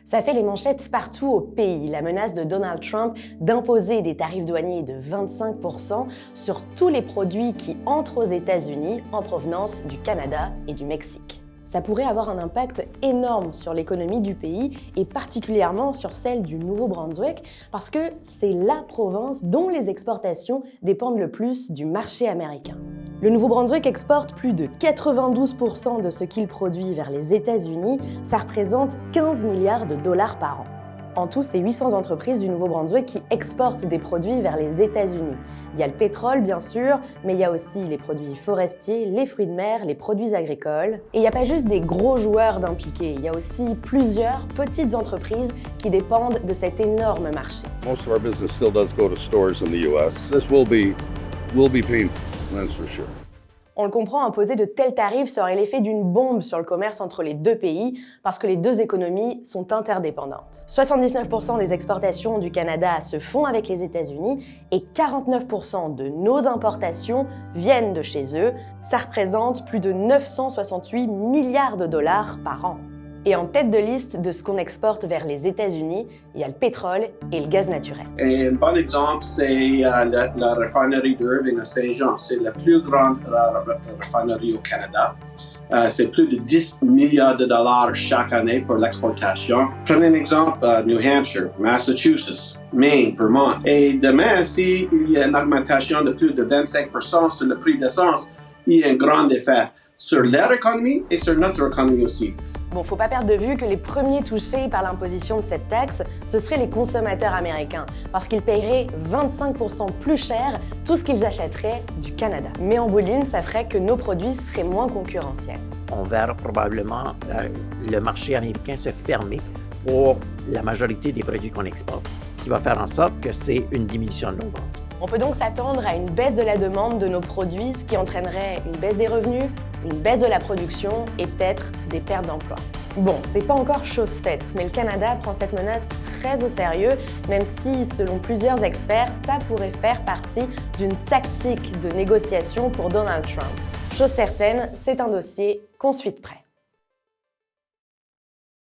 Ça fait les manchettes partout au pays, la menace de Donald Trump d'imposer des tarifs douaniers de 25% sur tous les produits qui entrent aux États-Unis en provenance du Canada et du Mexique. Ça pourrait avoir un impact énorme sur l'économie du pays et particulièrement sur celle du Nouveau-Brunswick parce que c'est la province dont les exportations dépendent le plus du marché américain. Le Nouveau-Brunswick exporte plus de 92% de ce qu'il produit vers les États-Unis, ça représente 15 milliards de dollars par an. En tout, c'est 800 entreprises du Nouveau-Brunswick qui exportent des produits vers les États-Unis. Il y a le pétrole, bien sûr, mais il y a aussi les produits forestiers, les fruits de mer, les produits agricoles. Et il n'y a pas juste des gros joueurs d'impliqués, il y a aussi plusieurs petites entreprises qui dépendent de cet énorme marché. Most of our business still does go to stores in the US. This will be painful, that's for sure. On le comprend, imposer de tels tarifs serait l'effet d'une bombe sur le commerce entre les deux pays parce que les deux économies sont interdépendantes. 79% des exportations du Canada se font avec les États-Unis et 49% de nos importations viennent de chez eux. Ça représente plus de 968 milliards de dollars par an. Et en tête de liste de ce qu'on exporte vers les États-Unis, il y a le pétrole et le gaz naturel. Et un bon exemple, c'est la raffinerie de Irving à Saint-Jean. C'est la plus grande raffinerie au Canada. C'est plus de 10 milliards de dollars chaque année pour l'exportation. Prenez un exemple, New Hampshire, Massachusetts, Maine, Vermont. Et demain, s'il y a une augmentation de plus de 25% sur le prix de l'essence, il y a un grand effet sur leur économie et sur notre économie aussi. Bon, faut pas perdre de vue que les premiers touchés par l'imposition de cette taxe, ce seraient les consommateurs américains, parce qu'ils paieraient 25% plus cher tout ce qu'ils achèteraient du Canada. Mais en bout de ligne, ça ferait que nos produits seraient moins concurrentiels. On verra probablement le marché américain se fermer pour la majorité des produits qu'on exporte, qui va faire en sorte que c'est une diminution de nos ventes. On peut donc s'attendre à une baisse de la demande de nos produits, ce qui entraînerait une baisse des revenus, une baisse de la production et peut-être des pertes d'emplois. Bon, c'est pas encore chose faite, mais le Canada prend cette menace très au sérieux, même si, selon plusieurs experts, ça pourrait faire partie d'une tactique de négociation pour Donald Trump. Chose certaine, c'est un dossier qu'on suit de près.